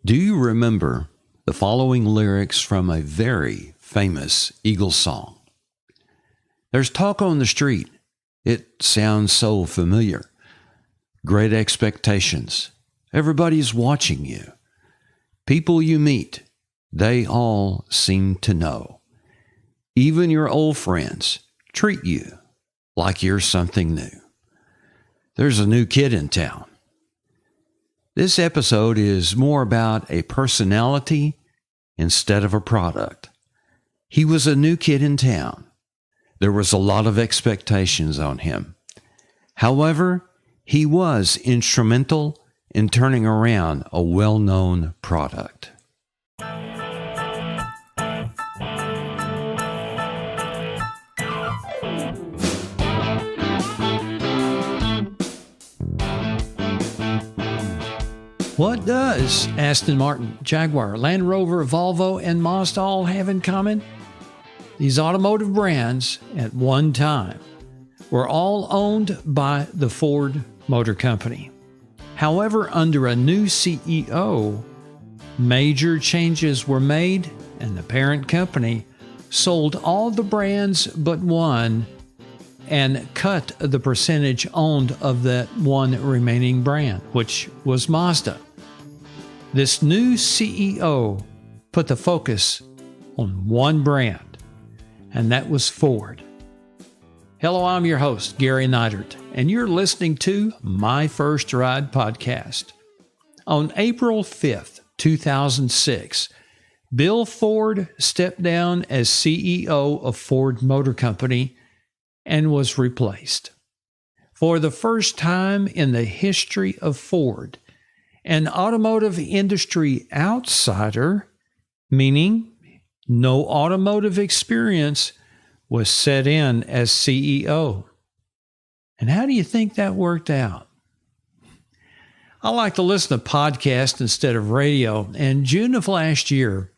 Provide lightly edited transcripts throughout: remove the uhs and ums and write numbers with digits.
Do you remember the following lyrics from a very famous Eagles song? There's talk on the street. It sounds so familiar. Great expectations. Everybody's watching you. People you meet, they all seem to know. Even your old friends treat you like you're something new. There's a new kid in town. This episode is more about a personality instead of a product. He was a new kid in town. There was a lot of expectations on him. However, he was instrumental in turning around a well-known product. What does Aston Martin, Jaguar, Land Rover, Volvo, and Mazda all have in common? These automotive brands, at one time, were all owned by the Ford Motor Company. However, under a new CEO, major changes were made, and the parent company sold all the brands but one and cut the percentage owned of that one remaining brand, which was Mazda. This new CEO put the focus on one brand, and that was Ford. Hello, I'm your host, Gary Neidert, and you're listening to My First Ride podcast. On April 5th, 2006, Bill Ford stepped down as CEO of Ford Motor Company and was replaced. For the first time in the history of Ford, an automotive industry outsider, meaning no automotive experience, was set in as CEO. And how do you think that worked out? I like to listen to podcasts instead of radio. In June of last year,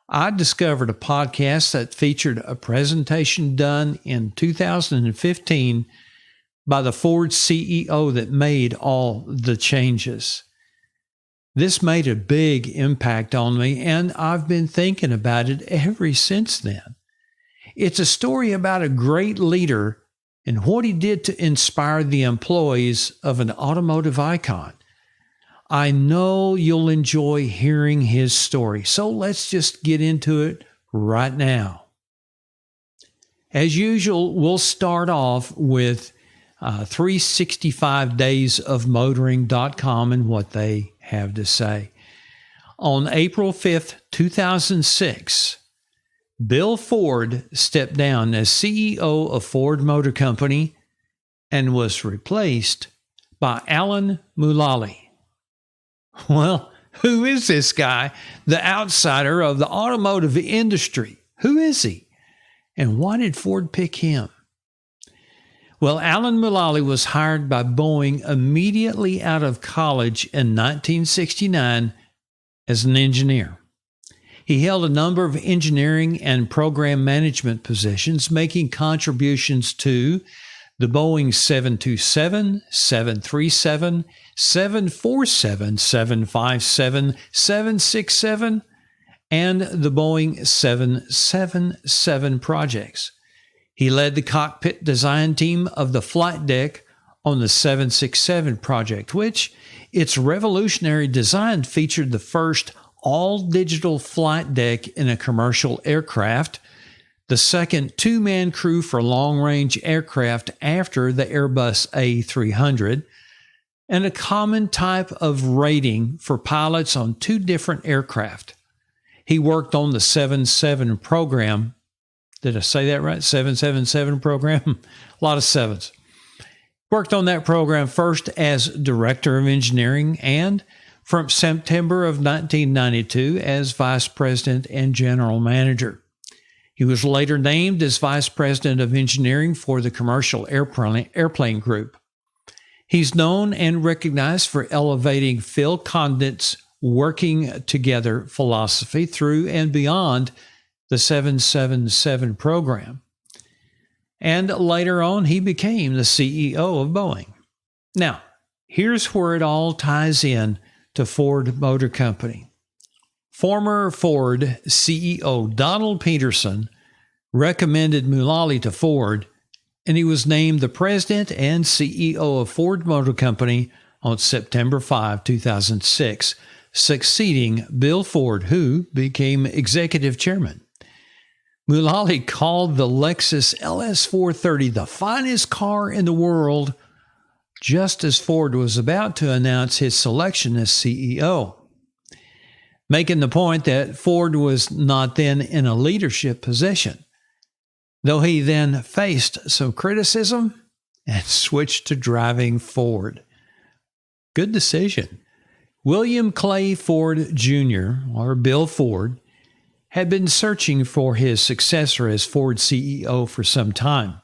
I discovered a podcast that featured a presentation done in 2015 by the Ford CEO that made all the changes. This made a big impact on me, and I've been thinking about it ever since then. It's a story about a great leader and what he did to inspire the employees of an automotive icon. I know you'll enjoy hearing his story, so let's just get into it right now. As usual, we'll start off with 365daysofmotoring.com and what they have to say. On April 5th, 2006, Bill Ford stepped down as CEO of Ford Motor Company and was replaced by Alan Mulally. Well, who is this guy, the outsider of the automotive industry? Who is he? And why did Ford pick him? Well, Alan Mulally was hired by Boeing immediately out of college in 1969 as an engineer. He held a number of engineering and program management positions, making contributions to the Boeing 727, 737, 747, 757, 767, and the Boeing 777 projects. He led the cockpit design team of the flight deck on the 767 project, which its revolutionary design featured the first all-digital flight deck in a commercial aircraft, the second two-man crew for long-range aircraft after the Airbus A300, and a common type of rating for pilots on two different aircraft. He worked on the 77 program. Did I say that right? 777 program? A lot of sevens. Worked on that program first as Director of Engineering and from September of 1992 as Vice President and General Manager. He was later named as Vice President of Engineering for the Commercial Airplane Group. He's known and recognized for elevating Phil Condit's working together philosophy through and beyond the 777 program. And later on, he became the CEO of Boeing. Now, here's where it all ties in to Ford Motor Company. Former Ford CEO Donald Peterson recommended Mullally to Ford, and he was named the president and CEO of Ford Motor Company on September 5, 2006, succeeding Bill Ford, who became executive chairman. Mullally called the Lexus LS430 the finest car in the world, just as Ford was about to announce his selection as CEO, making the point that Ford was not then in a leadership position, though he then faced some criticism and switched to driving Ford. Good decision. William Clay Ford Jr., or Bill Ford, had been searching for his successor as Ford CEO for some time,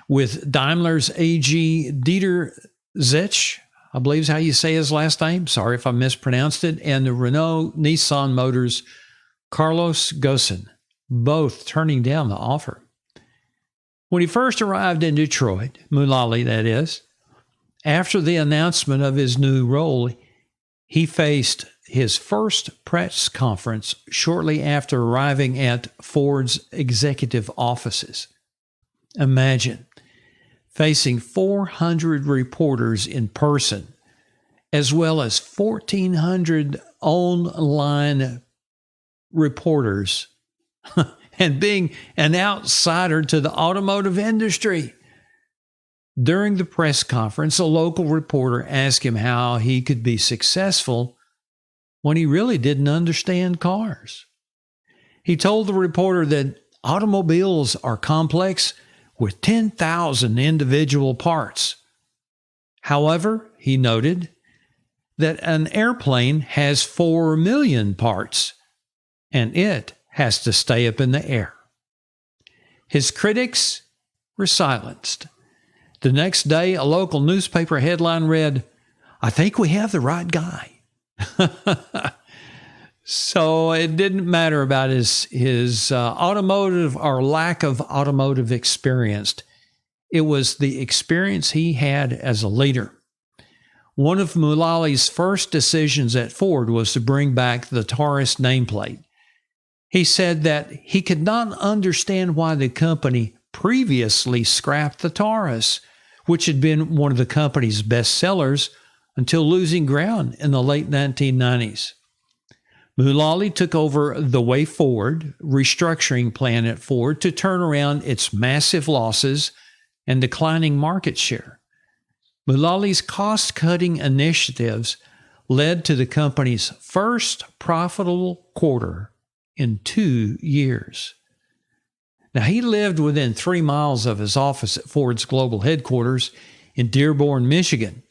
with Daimler's AG Dieter Zech, I believe is how you say his last name, sorry if I mispronounced it, and the Renault Nissan Motors' Carlos Ghosn, both turning down the offer. When he first arrived in Detroit, Mullally that is, after the announcement of his new role, he faced his first press conference shortly after arriving at Ford's executive offices. Imagine facing 400 reporters in person, as well as 1,400 online reporters, and being an outsider to the automotive industry. During the press conference, a local reporter asked him how he could be successful when he really didn't understand cars. He told the reporter that automobiles are complex with 10,000 individual parts. However, he noted that an airplane has 4 million parts, and it has to stay up in the air. His critics were silenced. The next day, a local newspaper headline read, "I think we have the right guy." So it didn't matter about his automotive or lack of automotive experience. It was the experience he had as a leader. One of Mullally's first decisions at Ford was to bring back the Taurus nameplate. He said that he could not understand why the company previously scrapped the Taurus, which had been one of the company's best sellers until losing ground in the late 1990s. Mullally took over the Way Forward restructuring plan at Ford to turn around its massive losses and declining market share. Mullally's cost-cutting initiatives led to the company's first profitable quarter in 2 years. Now, he lived within 3 miles of his office at Ford's global headquarters in Dearborn, Michigan.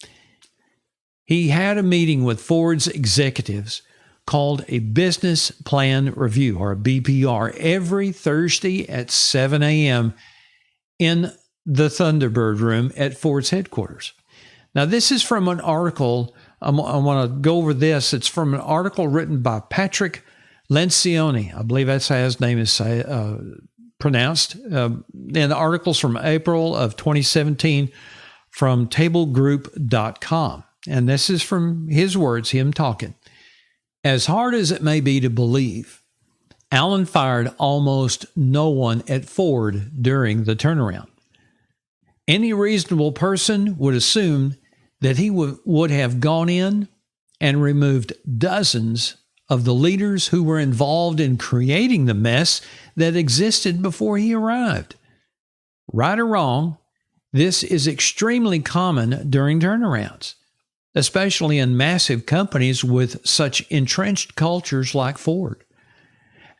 He had a meeting with Ford's executives called a Business Plan Review, or a BPR, every Thursday at 7 a.m. in the Thunderbird Room at Ford's headquarters. Now, this is from an article. I want to go over this. It's from an article written by Patrick Lencioni. I believe that's how his name is pronounced. And the article's from April of 2017 from tablegroup.com. And this is from his words, him talking. As hard as it may be to believe, Alan fired almost no one at Ford during the turnaround. Any reasonable person would assume that he would have gone in and removed dozens of the leaders who were involved in creating the mess that existed before he arrived. Right or wrong, this is extremely common during turnarounds, especially in massive companies with such entrenched cultures like Ford.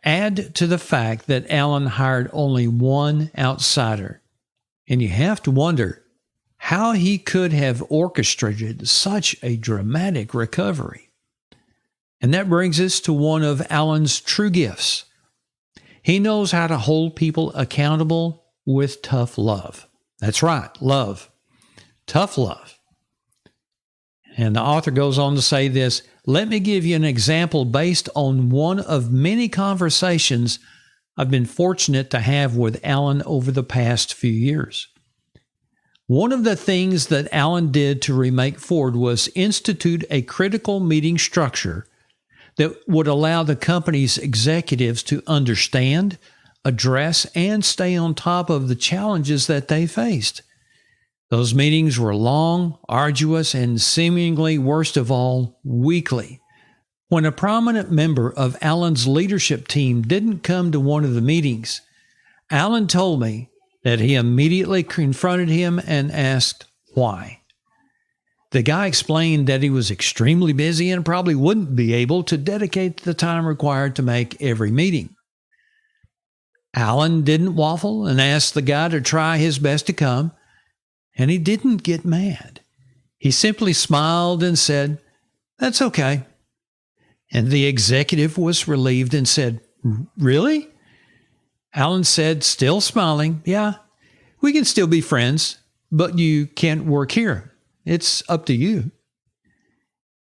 Add to the fact that Allen hired only one outsider, and you have to wonder how he could have orchestrated such a dramatic recovery. And that brings us to one of Allen's true gifts. He knows how to hold people accountable with tough love. That's right, love. Tough love. And the author goes on to say this, let me give you an example based on one of many conversations I've been fortunate to have with Allen over the past few years. One of the things that Allen did to remake Ford was institute a critical meeting structure that would allow the company's executives to understand, address, and stay on top of the challenges that they faced. Those meetings were long, arduous, and seemingly, worst of all, weekly. When a prominent member of Alan's leadership team didn't come to one of the meetings, Alan told me that he immediately confronted him and asked why. The guy explained that he was extremely busy and probably wouldn't be able to dedicate the time required to make every meeting. Alan didn't waffle and asked the guy to try his best to come, and he didn't get mad. He simply smiled and said, "That's okay." And the executive was relieved and said, "Really?" Alan said, still smiling, "Yeah, we can still be friends, but you can't work here. It's up to you."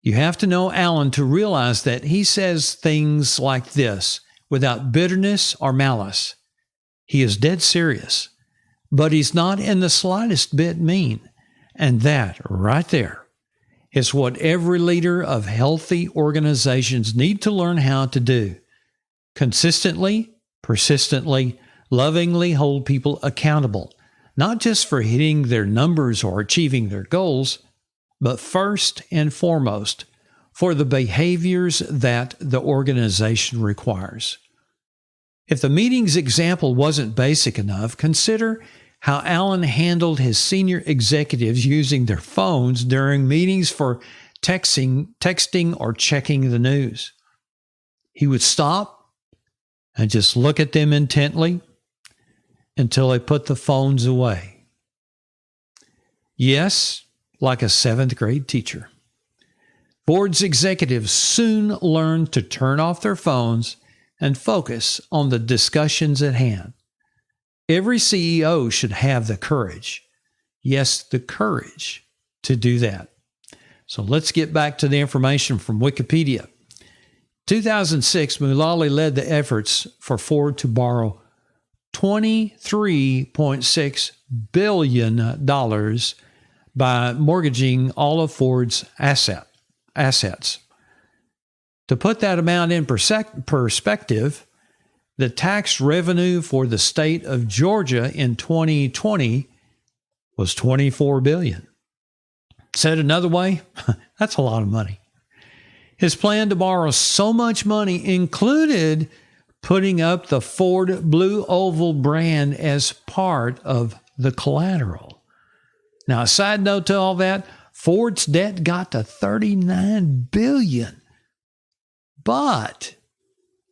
You have to know Alan to realize that he says things like this without bitterness or malice. He is dead serious, but he's not in the slightest bit mean. And that right there is what every leader of healthy organizations need to learn how to do. Consistently, persistently, lovingly hold people accountable, not just for hitting their numbers or achieving their goals, but first and foremost for the behaviors that the organization requires. If the meeting's example wasn't basic enough, consider how Alan handled his senior executives using their phones during meetings for texting or checking the news. He would stop and just look at them intently until they put the phones away. Yes, like a 7th grade teacher. Ford's executives soon learned to turn off their phones and focus on the discussions at hand. Every CEO should have the courage, yes, the courage to do that. So let's get back to the information from Wikipedia. 2006, Mullally led the efforts for Ford to borrow $23.6 billion by mortgaging all of Ford's assets. To put that amount in perspective, the tax revenue for the state of Georgia in 2020 was $24 billion. Said another way, that's a lot of money. His plan to borrow so much money included putting up the Ford Blue Oval brand as part of the collateral. Now, a side note to all that, Ford's debt got to $39 billion, but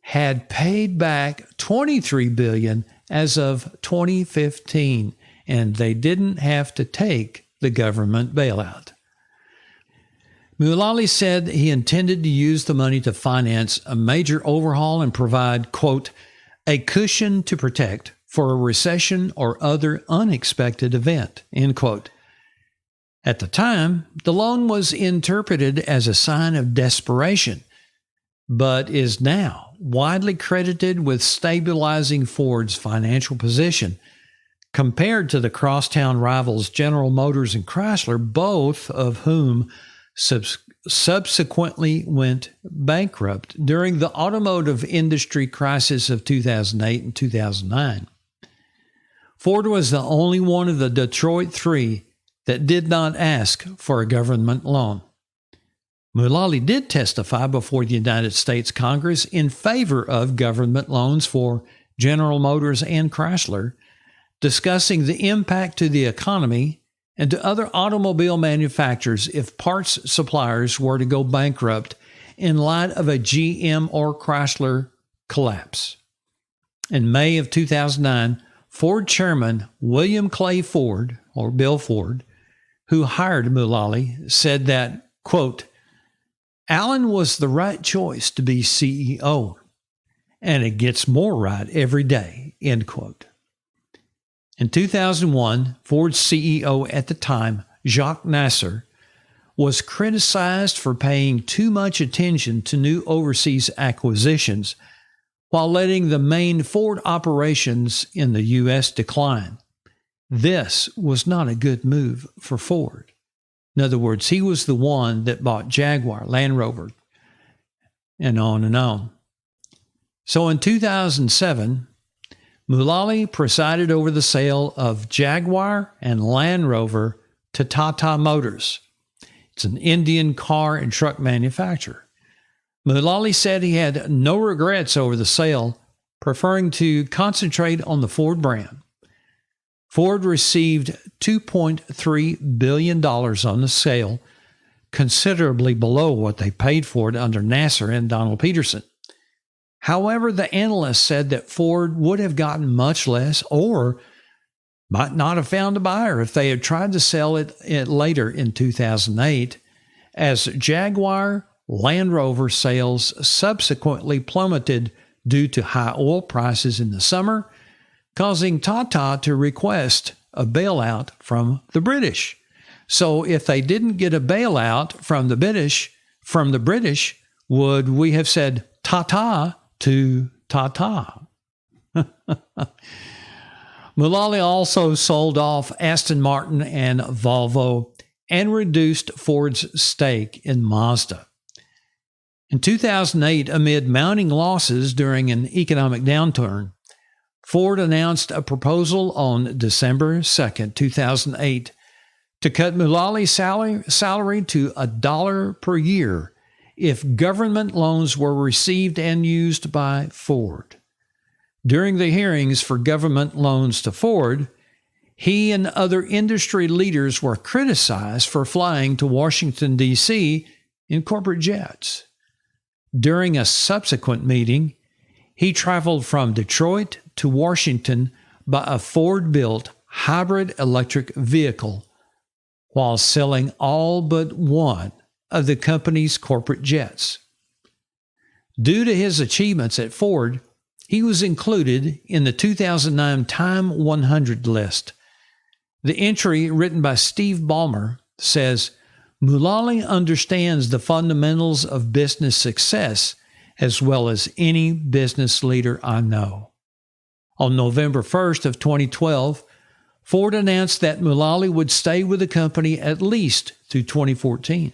had paid back $23 billion as of 2015, and they didn't have to take the government bailout. Mullally said he intended to use the money to finance a major overhaul and provide, quote, a cushion to protect for a recession or other unexpected event, end quote. At the time, the loan was interpreted as a sign of desperation, but is now widely credited with stabilizing Ford's financial position compared to the crosstown rivals General Motors and Chrysler, both of whom subsequently went bankrupt during the automotive industry crisis of 2008 and 2009. Ford was the only one of the Detroit Three that did not ask for a government loan. Mullally did testify before the United States Congress in favor of government loans for General Motors and Chrysler, discussing the impact to the economy and to other automobile manufacturers if parts suppliers were to go bankrupt in light of a GM or Chrysler collapse. In May of 2009, Ford chairman William Clay Ford, or Bill Ford, who hired Mullally, said that, quote, Alan was the right choice to be CEO, and it gets more right every day, end quote. In 2001, Ford's CEO at the time, Jacques Nasser, was criticized for paying too much attention to new overseas acquisitions while letting the main Ford operations in the U.S. decline. This was not a good move for Ford. In other words, he was the one that bought Jaguar, Land Rover, and on and on. So in 2007, Mullally presided over the sale of Jaguar and Land Rover to Tata Motors. It's an Indian car and truck manufacturer. Mullally said he had no regrets over the sale, preferring to concentrate on the Ford brand. Ford received $2.3 billion on the sale, considerably below what they paid for it under Nasser and Donald Peterson. However, the analysts said that Ford would have gotten much less or might not have found a buyer if they had tried to sell it later in 2008, as Jaguar Land Rover sales subsequently plummeted due to high oil prices in the summer, causing Tata to request a bailout from the British. So if they didn't get a bailout from the British, would we have said Tata to Tata? Mullally also sold off Aston Martin and Volvo and reduced Ford's stake in Mazda. In 2008, amid mounting losses during an economic downturn, Ford announced a proposal on December 2, 2008, to cut Mullally's salary to $1 per year if government loans were received and used by Ford. During the hearings for government loans to Ford, he and other industry leaders were criticized for flying to Washington, D.C. in corporate jets. During a subsequent meeting, he traveled from Detroit to Washington by a Ford-built hybrid electric vehicle while selling all but one of the company's corporate jets. Due to his achievements at Ford, he was included in the 2009 Time 100 list. The entry, written by Steve Ballmer, says, Mullally understands the fundamentals of business success as well as any business leader I know. On November 1st of 2012, Ford announced that Mullally would stay with the company at least through 2014.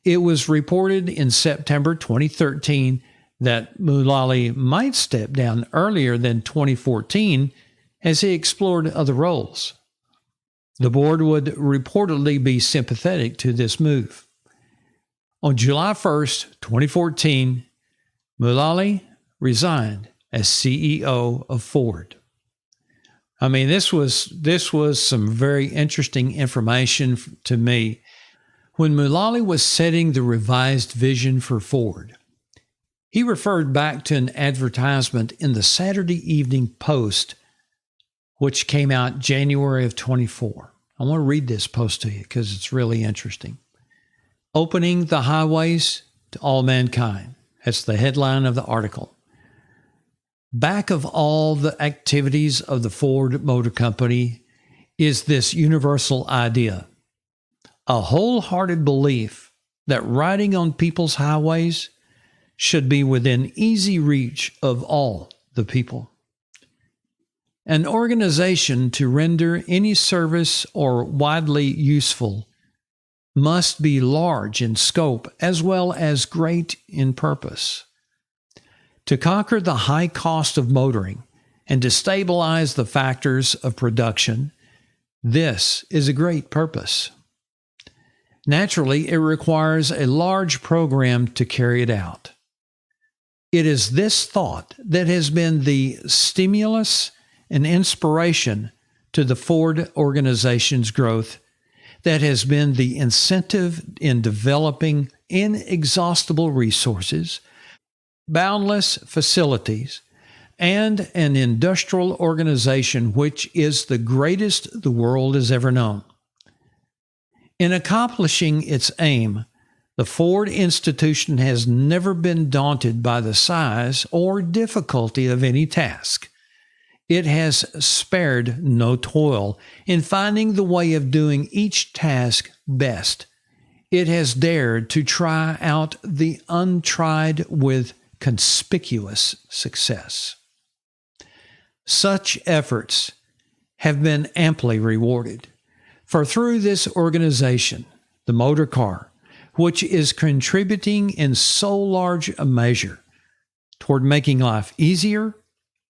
It was reported in September 2013 that Mullally might step down earlier than 2014 as he explored other roles. The board would reportedly be sympathetic to this move. On July 1st, 2014, Mullally resigned as CEO of Ford. I mean, this was some very interesting information to me. When Mullally was setting the revised vision for Ford, he referred back to an advertisement in the Saturday Evening Post, which came out January of 24. I want to read this post to you because it's really interesting. Opening the highways to all mankind. That's the headline of the article. Back of all the activities of the Ford Motor Company is this universal idea, a wholehearted belief that riding on people's highways should be within easy reach of all the people. An organization to render any service or widely useful must be large in scope as well as great in purpose. To conquer the high cost of motoring and to stabilize the factors of production, this is a great purpose. Naturally, it requires a large program to carry it out. It is this thought that has been the stimulus and inspiration to the Ford organization's growth, that has been the incentive in developing inexhaustible resources, boundless facilities, and an industrial organization which is the greatest the world has ever known. In accomplishing its aim, the Ford institution has never been daunted by the size or difficulty of any task. It has spared no toil in finding the way of doing each task best. It has dared to try out the untried with conspicuous success. Such efforts have been amply rewarded, for through this organization, the motor car, which is contributing in so large a measure toward making life easier,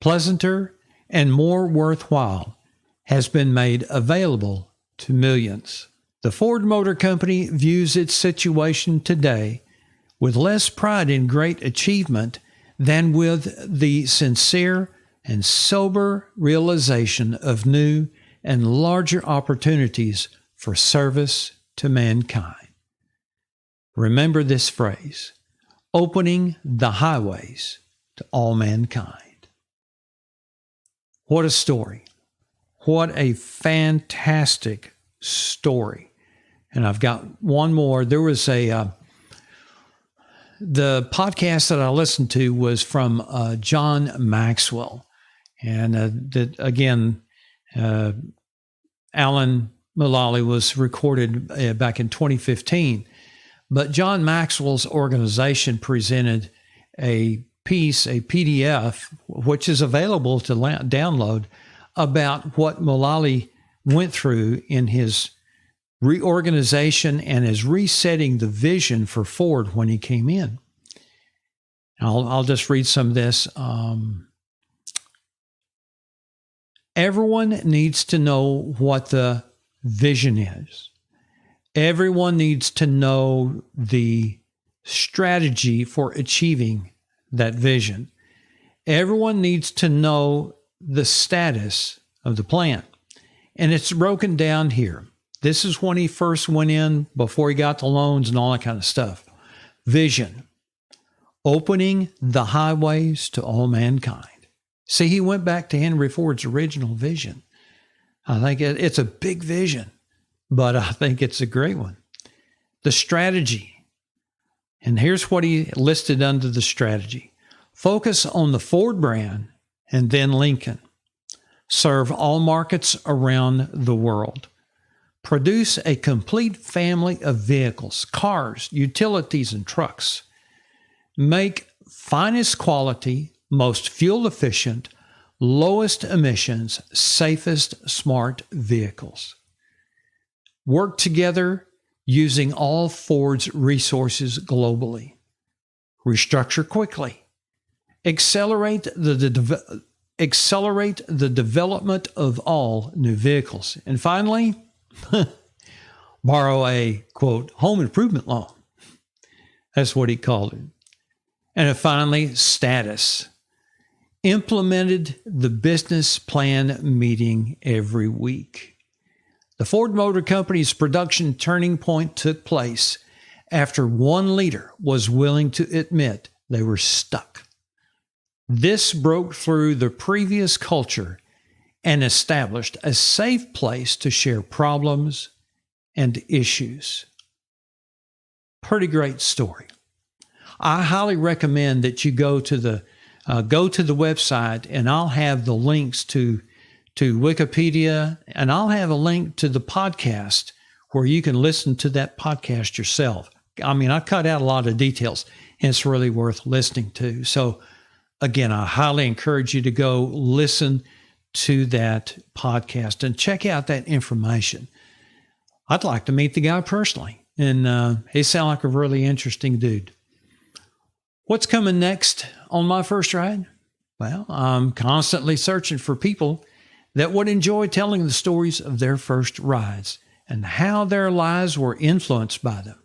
pleasanter, and more worthwhile, has been made available to millions. The Ford Motor Company views its situation today with less pride in great achievement than with the sincere and sober realization of new and larger opportunities for service to mankind. Remember this phrase, opening the highways to all mankind. What a story. What a fantastic story. And I've got one more. There was the podcast that I listened to was from John Maxwell. And Alan Mullally was recorded back in 2015. But John Maxwell's organization presented a piece, a PDF, which is available to download, about what Mullally went through in his reorganization and is resetting the vision for Ford when he came in. I'll just read some of this. Everyone needs to know what the vision is. Everyone needs to know the strategy for achieving that vision. Everyone needs to know the status of the plan. And it's broken down here. This is when he first went in, before he got the loans and all that kind of stuff. Vision. Opening the highways to all mankind. See, he went back to Henry Ford's original vision. I think it's a big vision, but I think it's a great one. The strategy. And here's what he listed under the strategy. Focus on the Ford brand and then Lincoln. Serve all markets around the world. Produce a complete family of vehicles, cars, utilities, and trucks. Make finest quality, most fuel efficient, lowest emissions, safest smart vehicles. Work together using all Ford's resources globally. Restructure quickly. Accelerate the development of all new vehicles. And finally, borrow a, quote, home improvement loan. That's what he called it. And finally, status. Implemented the business plan meeting every week. The Ford Motor Company's production turning point took place after one leader was willing to admit they were stuck. This broke through the previous culture and established a safe place to share problems and issues. Pretty great story. I highly recommend that you go to the website, and I'll have the links to Wikipedia, and I'll have a link to the podcast where you can listen to that podcast yourself. I mean, I cut out a lot of details, and it's really worth listening to. So, again, I highly encourage you to go listen to that podcast and check out that information. I'd like to meet the guy personally, and he sounds like a really interesting dude. What's coming next on my first ride? Well, I'm constantly searching for people that would enjoy telling the stories of their first rides and how their lives were influenced by them.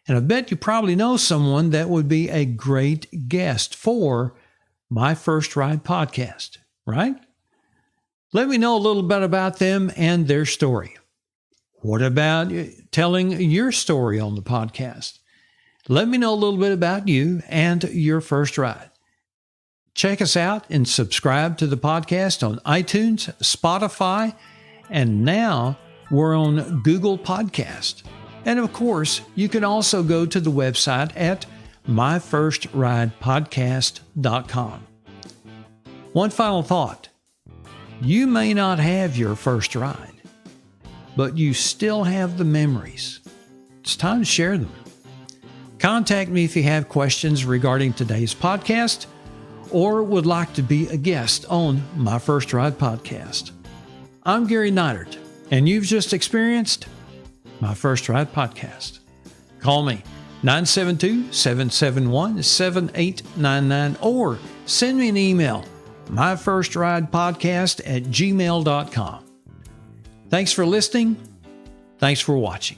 And I bet you probably know someone that would be a great guest for my First Ride podcast, right? Let me know a little bit about them and their story. What about telling your story on the podcast? Let me know a little bit about you and your first ride. Check us out and subscribe to the podcast on iTunes, Spotify, and now we're on Google Podcast. And of course, you can also go to the website at myfirstridepodcast.com. One final thought. You may not have your first ride, but you still have the memories. It's time to share them. Contact me if you have questions regarding today's podcast or would like to be a guest on My First Ride podcast. I'm Gary Neidert, and you've just experienced My First Ride podcast. Call me 972-771-7899 or send me an email, myfirstridepodcast@gmail.com. Thanks for listening. Thanks for watching.